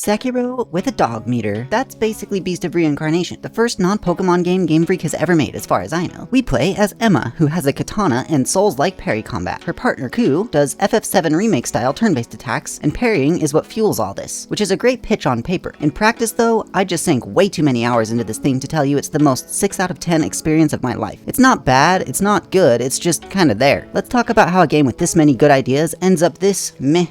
Sekiro with a dog meter. That's basically Beast of Reincarnation, the first non-Pokemon game GameFreak has ever made as far as I know. We play as Emma, who has a katana and Souls-like parry combat. Her partner Ku does FF7 remake style turn-based attacks, and parrying is what fuels all this, which is a great pitch on paper. In practice though, I just sank way too many hours into this thing to tell you it's the most 6 out of 10 experience of my life. It's not bad, it's not good, it's just kinda there. Let's talk about how a game with this many good ideas ends up this meh.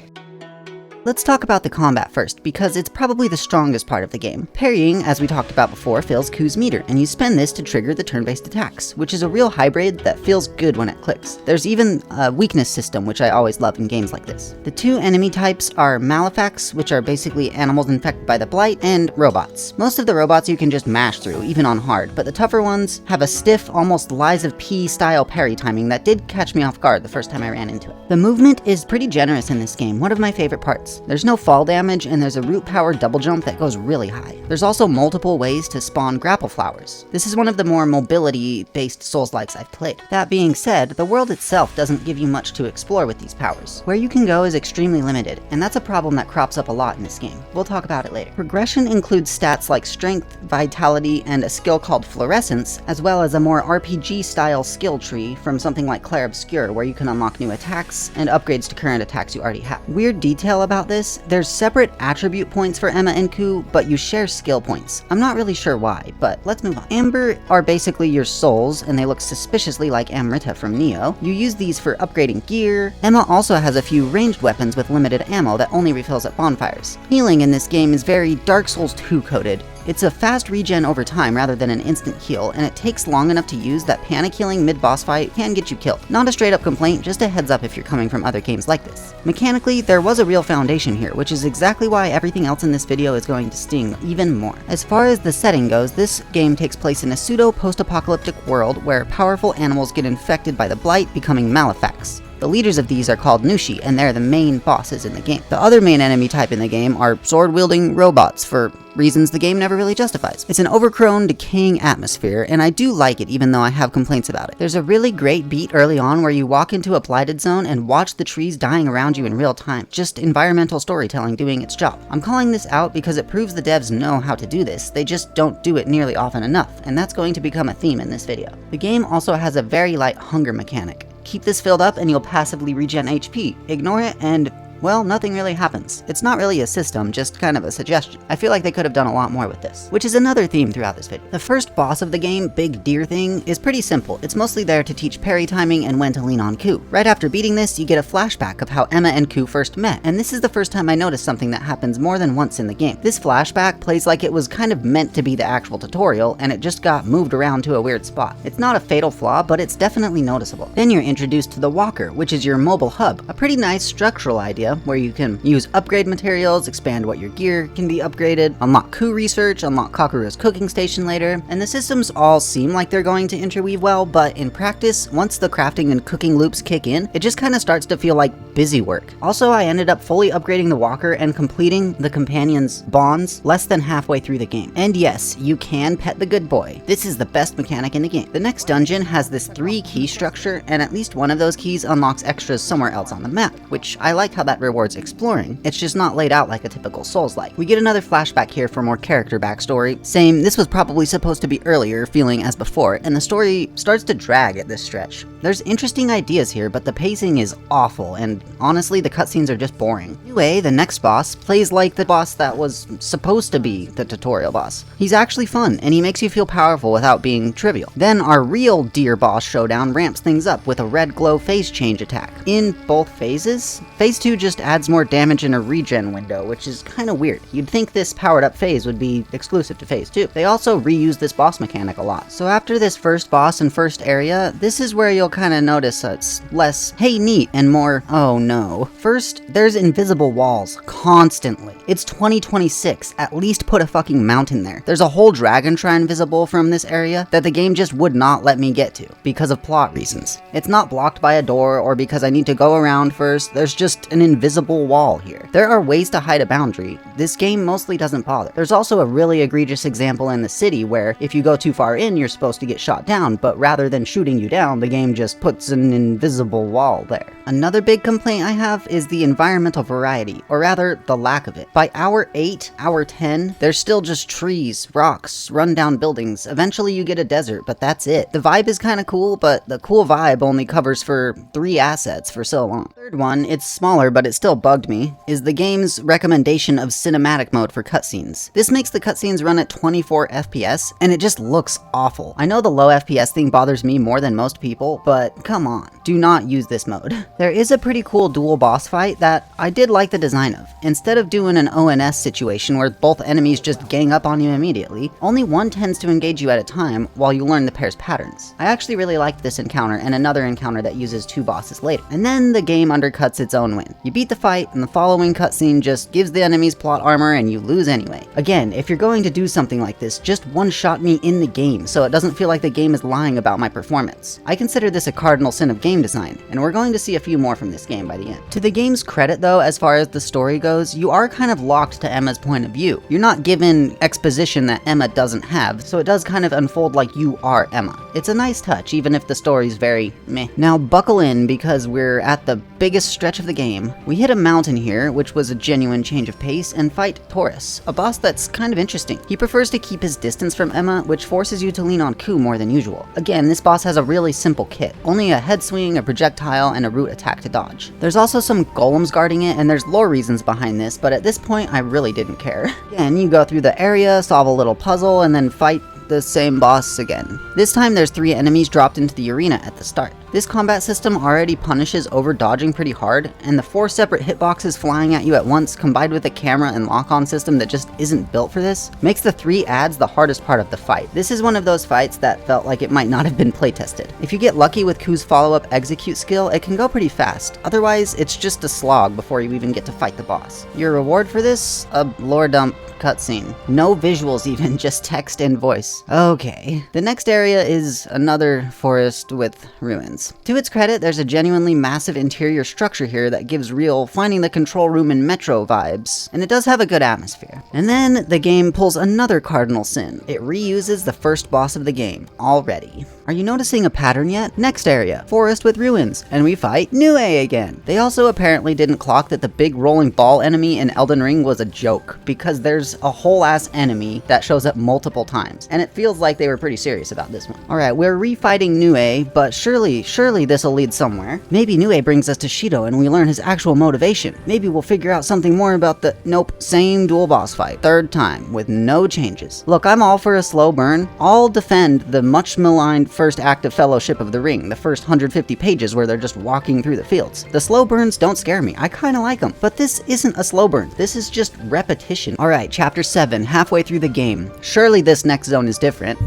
Let's talk about the combat first, because it's probably the strongest part of the game. Parrying, as we talked about before, fills Ku's meter, and you spend this to trigger the turn-based attacks, which is a real hybrid that feels good when it clicks. There's even a weakness system, which I always love in games like this. The two enemy types are Malefacs, which are basically animals infected by the blight, and robots. Most of the robots you can just mash through, even on hard, but the tougher ones have a stiff, almost Lies of P style parry timing that did catch me off guard the first time I ran into it. The movement is pretty generous in this game, one of my favorite parts. There's no fall damage, and there's a root power double jump that goes really high. There's also multiple ways to spawn grapple flowers. This is one of the more mobility-based Souls-likes I've played. That being said, the world itself doesn't give you much to explore with these powers. Where you can go is extremely limited, and that's a problem that crops up a lot in this game. We'll talk about it later. Progression includes stats like strength, vitality, and a skill called fluorescence, as well as a more RPG-style skill tree from something like Clair Obscur, where you can unlock new attacks and upgrades to current attacks you already have. Weird detail about this, there's separate attribute points for Emma and Ku, but you share skill points. I'm not really sure why, but let's move on. Amber are basically your souls, and they look suspiciously like Amrita from Neo. You use these for upgrading gear. Emma also has a few ranged weapons with limited ammo that only refills at bonfires. Healing in this game is very Dark Souls 2 coded. It's a fast regen over time rather than an instant heal, and it takes long enough to use that panic healing mid-boss fight can get you killed. Not a straight up complaint, just a heads up if you're coming from other games like this. Mechanically, there was a real foundation here, which is exactly why everything else in this video is going to sting even more. As far as the setting goes, this game takes place in a pseudo-post-apocalyptic world where powerful animals get infected by the blight, becoming Malefacs. The leaders of these are called Nushi, and they're the main bosses in the game. The other main enemy type in the game are sword-wielding robots, for reasons the game never really justifies. It's an overgrown, decaying atmosphere, and I do like it even though I have complaints about it. There's a really great beat early on where you walk into a blighted zone and watch the trees dying around you in real time. Just environmental storytelling doing its job. I'm calling this out because it proves the devs know how to do this, they just don't do it nearly often enough, and that's going to become a theme in this video. The game also has a very light hunger mechanic. Keep this filled up and you'll passively regen HP. Ignore it and, well, nothing really happens. It's not really a system, just kind of a suggestion. I feel like they could have done a lot more with this, which is another theme throughout this video. The first boss of the game, Big Deer Thing, is pretty simple. It's mostly there to teach parry timing and when to lean on Ku. Right after beating this, you get a flashback of how Emma and Ku first met, and this is the first time I noticed something that happens more than once in the game. This flashback plays like it was kind of meant to be the actual tutorial, and it just got moved around to a weird spot. It's not a fatal flaw, but it's definitely noticeable. Then you're introduced to the Walker, which is your mobile hub, a pretty nice structural idea where you can use upgrade materials, expand what your gear can be upgraded, unlock Ku research, unlock Kakuru's cooking station later, and the systems all seem like they're going to interweave well, but in practice, once the crafting and cooking loops kick in, it just kind of starts to feel like busy work. Also, I ended up fully upgrading the Walker and completing the companion's bonds less than halfway through the game. And yes, you can pet the good boy. This is the best mechanic in the game. The next dungeon has this 3-key structure, and at least one of those keys unlocks extras somewhere else on the map, which I like how that rewards exploring. It's just not laid out like a typical Souls-like. We get another flashback here for more character backstory. Same, this was probably supposed to be earlier, feeling as before, and the story starts to drag at this stretch. There's interesting ideas here, but the pacing is awful, and honestly, the cutscenes are just boring. Anyway, the next boss plays like the boss that was supposed to be the tutorial boss. He's actually fun, and he makes you feel powerful without being trivial. Then our real deer boss showdown ramps things up with a red glow phase change attack. In both phases, phase 2 just adds more damage in a regen window, which is kinda weird. You'd think this powered up phase would be exclusive to phase 2. They also reuse this boss mechanic a lot. So after this first boss and first area, this is where you'll kinda notice it's less, hey neat, and more, oh no. First, there's invisible walls, constantly. It's 2026, at least put a fucking mountain there. There's a whole dragon shrine visible from this area that the game just would not let me get to, because of plot reasons. It's not blocked by a door or because I need to go around first, there's just an invisible wall here. There are ways to hide a boundary. This game mostly doesn't bother. There's also a really egregious example in the city where if you go too far in, you're supposed to get shot down, but rather than shooting you down, the game just puts an invisible wall there. Another big complaint I have is the environmental variety, or rather, the lack of it. By hour 8, hour 10, there's still just trees, rocks, rundown buildings. Eventually you get a desert, but that's it. The vibe is kinda cool, but the cool vibe only covers for 3 assets for so long. Third one, it's smaller but it still bugged me, is the game's recommendation of cinematic mode for cutscenes. This makes the cutscenes run at 24 FPS, and it just looks awful. I know the low FPS thing bothers me more than most people, but come on, do not use this mode. There is a pretty cool dual boss fight that I did like the design of. Instead of doing an ONS situation where both enemies just gang up on you immediately, only one tends to engage you at a time while you learn the pair's patterns. I actually really liked this encounter and another encounter that uses 2 bosses later. And then the game undercuts its own win. You beat the fight, and the following cutscene just gives the enemies plot armor and you lose anyway. Again, if you're going to do something like this, just one-shot me in the game so it doesn't feel like the game is lying about my performance. I consider this a cardinal sin of game design, and we're going to see a few more from this game by the end. To the game's credit though, as far as the story goes, you are kind of locked to Emma's point of view. You're not given exposition that Emma doesn't have, so it does kind of unfold like you are Emma. It's a nice touch, even if the story's very meh. Now buckle in, because we're at the biggest stretch of the game. We hit a mountain here, which was a genuine change of pace, and fight Taurus, a boss that's kind of interesting. He prefers to keep his distance from Emma, which forces you to lean on Ku more than usual. Again, this boss has a really simple kit. Only a head swing, a projectile, and a root attack to dodge. There's also some golems guarding it, and there's lore reasons behind this, but at this point I really didn't care. Again, you go through the area, solve a little puzzle, and then fight the same boss again. This time there's 3 enemies dropped into the arena at the start. This combat system already punishes over-dodging pretty hard, and the 4 separate hitboxes flying at you at once, combined with a camera and lock-on system that just isn't built for this, makes the 3 adds the hardest part of the fight. This is one of those fights that felt like it might not have been playtested. If you get lucky with Ku's follow-up execute skill, it can go pretty fast. Otherwise, it's just a slog before you even get to fight the boss. Your reward for this? A lore dump cutscene. No visuals even, just text and voice. Okay. The next area is another forest with ruins. To its credit, there's a genuinely massive interior structure here that gives real finding the control room in Metro vibes, and it does have a good atmosphere. And then the game pulls another cardinal sin. It reuses the first boss of the game already. Are you noticing a pattern yet? Next area, forest with ruins, and we fight Nue again. They also apparently didn't clock that the big rolling ball enemy in Elden Ring was a joke, because there's a whole ass enemy that shows up multiple times, and it feels like they were pretty serious about this one. Alright, we're refighting Nue, but surely this'll lead somewhere. Maybe Nue brings us to Shido and we learn his actual motivation. Maybe we'll figure out something more about the— nope, same dual boss fight. 3rd time, with no changes. Look, I'm all for a slow burn. I'll defend the much maligned first act of Fellowship of the Ring, the first 150 pages where they're just walking through the fields. The slow burns don't scare me. I kinda like them. But this isn't a slow burn. This is just repetition. Alright, chapter 7, halfway through the game. Surely this next zone is different.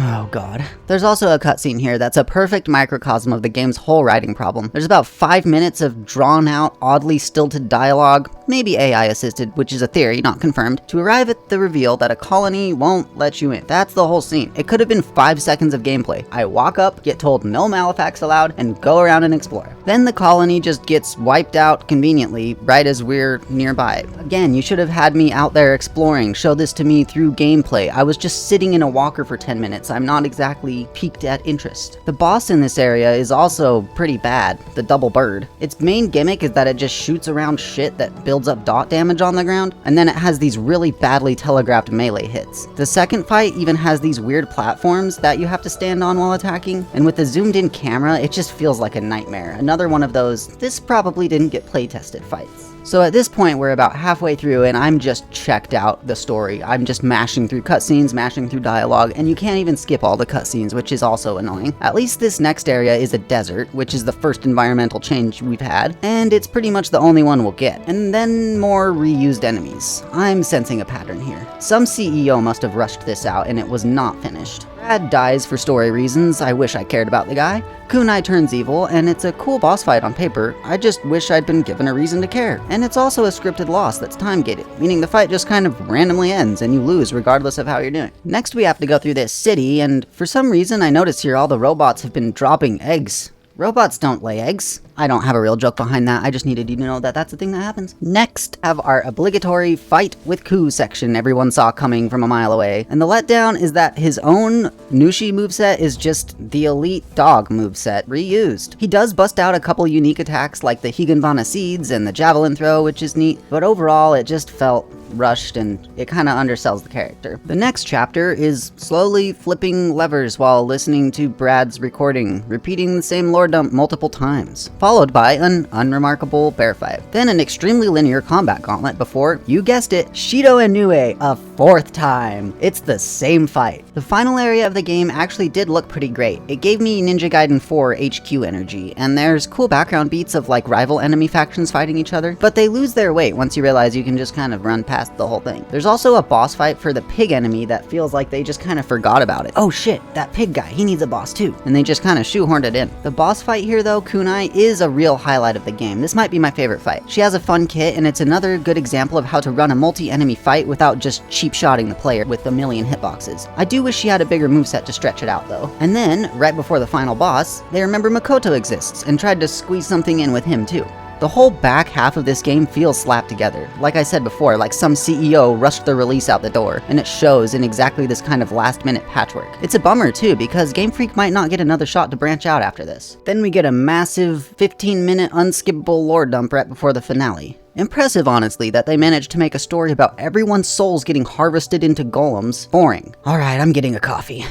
Oh god. There's also a cutscene here that's a perfect microcosm of the game's whole writing problem. There's about 5 minutes of drawn out, oddly stilted dialogue, maybe AI assisted, which is a theory, not confirmed, to arrive at the reveal that a colony won't let you in. That's the whole scene. It could have been 5 seconds of gameplay. I walk up, get told no malefacts allowed, and go around and explore. Then the colony just gets wiped out conveniently right as we're nearby. Again, you should have had me out there exploring, show this to me through gameplay. I was just sitting in a walker for 10 minutes. I'm not exactly piqued at interest. The boss in this area is also pretty bad, the double bird. Its main gimmick is that it just shoots around shit that builds up dot damage on the ground, and then it has these really badly telegraphed melee hits. The second fight even has these weird platforms that you have to stand on while attacking, and with the zoomed in camera, it just feels like a nightmare. Another one of those, this probably didn't get playtested fights. So at this point, we're about halfway through and I'm just checked out the story. I'm just mashing through cutscenes, mashing through dialogue, and you can't even skip all the cutscenes, which is also annoying. At least this next area is a desert, which is the first environmental change we've had, and it's pretty much the only one we'll get. And then more reused enemies. I'm sensing a pattern here. Some CEO must have rushed this out and it was not finished. Brad dies for story reasons. I wish I cared about the guy. Kunai turns evil, and it's a cool boss fight on paper. I just wish I'd been given a reason to care. And it's also a scripted loss that's time-gated, meaning the fight just kind of randomly ends and you lose regardless of how you're doing. Next we have to go through this city, and for some reason I notice here all the robots have been dropping eggs Robots don't lay eggs. I don't have a real joke behind that, I just needed you to know that that's a thing that happens. Next, have our obligatory fight with Ku section everyone saw coming from a mile away. And the letdown is that his own Nushi moveset is just the elite dog moveset reused. He does bust out a couple unique attacks like the Higanvana Seeds and the Javelin Throw, which is neat, but overall it just felt rushed and it kinda undersells the character. The next chapter is slowly flipping levers while listening to Brad's recording, repeating the same lore dump multiple times, followed by an unremarkable bear fight. Then an extremely linear combat gauntlet before, you guessed it, Shido and Nue a fourth time. It's the same fight. The final area of the game actually did look pretty great. It gave me Ninja Gaiden 4 HQ energy, and there's cool background beats of like rival enemy factions fighting each other, but they lose their weight once you realize you can just kind of run past the whole thing. There's also a boss fight for the pig enemy that feels like they just kind of forgot about it. Oh shit, that pig guy, he needs a boss too. And they just kind of shoehorned it in. The boss fight here though, Kunai, is a real highlight of the game. This might be my favorite fight. She has a fun kit, and it's another good example of how to run a multi-enemy fight without just cheap-shotting the player with a million hitboxes. I do wish she had a bigger moveset to stretch it out though. And then, right before the final boss, they remember Makoto exists and tried to squeeze something in with him too. The whole back half of this game feels slapped together. Like I said before, like some CEO rushed the release out the door, and it shows in exactly this kind of last-minute patchwork. It's a bummer too, because GameFreak might not get another shot to branch out after this. Then we get a massive 15-minute unskippable lore dump right before the finale. Impressive, honestly, that they managed to make a story about everyone's souls getting harvested into golems boring. Alright, I'm getting a coffee.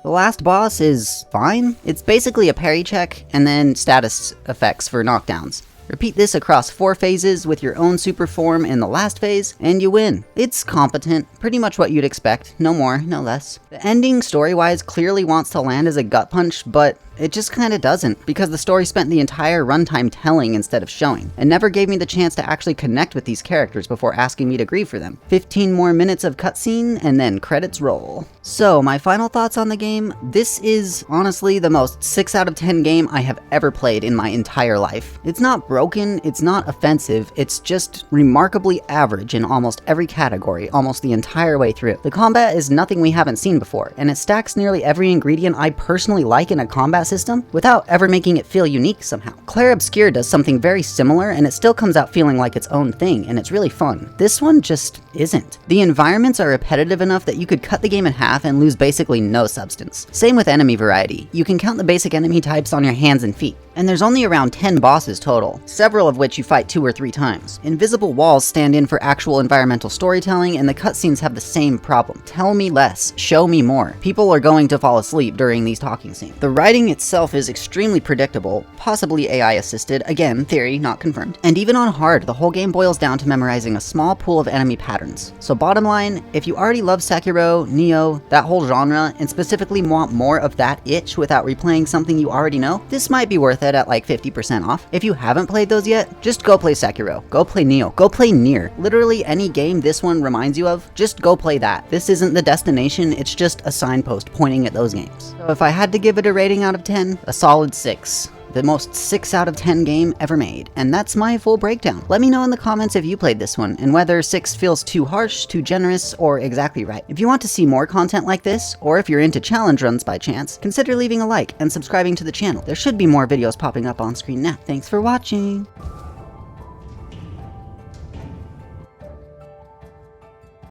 The last boss is fine. It's basically a parry check and then status effects for knockdowns. Repeat this across 4 phases with your own super form in the last phase, and you win. It's competent, pretty much what you'd expect, no more, no less. The ending, story-wise, clearly wants to land as a gut punch, but it just kinda doesn't, because the story spent the entire runtime telling instead of showing, and never gave me the chance to actually connect with these characters before asking me to grieve for them. 15 more minutes of cutscene, and then credits roll. So, my final thoughts on the game, this is honestly the most 6 out of 10 game I have ever played in my entire life. It's not broken, it's not offensive, it's just remarkably average in almost every category, almost the entire way through. The combat is nothing we haven't seen before, and it stacks nearly every ingredient I personally like in a combat system without ever making it feel unique somehow. Clair Obscur does something very similar, and it still comes out feeling like its own thing, and it's really fun. This one just isn't. The environments are repetitive enough that you could cut the game in half and lose basically no substance. Same with enemy variety. You can count the basic enemy types on your hands and feet. And there's only around 10 bosses total, several of which you fight 2 or 3 times. Invisible walls stand in for actual environmental storytelling, and the cutscenes have the same problem. Tell me less, show me more. People are going to fall asleep during these talking scenes. The writing itself is extremely predictable, possibly AI assisted, again, theory, not confirmed. And even on hard, the whole game boils down to memorizing a small pool of enemy patterns. So bottom line, if you already love Sekiro, Nioh, that whole genre, and specifically want more of that itch without replaying something you already know, this might be worth it at like 50% off. If you haven't played those yet, just go play Sekiro, go play Nioh, go play Nier. Literally any game this one reminds you of, just go play that. This isn't the destination, it's just a signpost pointing at those games. So if I had to give it a rating out of 10, a solid 6. The most 6 out of 10 game ever made, and that's my full breakdown. Let me know in the comments if you played this one, and whether 6 feels too harsh, too generous, or exactly right. If you want to see more content like this, or if you're into challenge runs by chance, consider leaving a like and subscribing to the channel. There should be more videos popping up on screen now. Thanks for watching!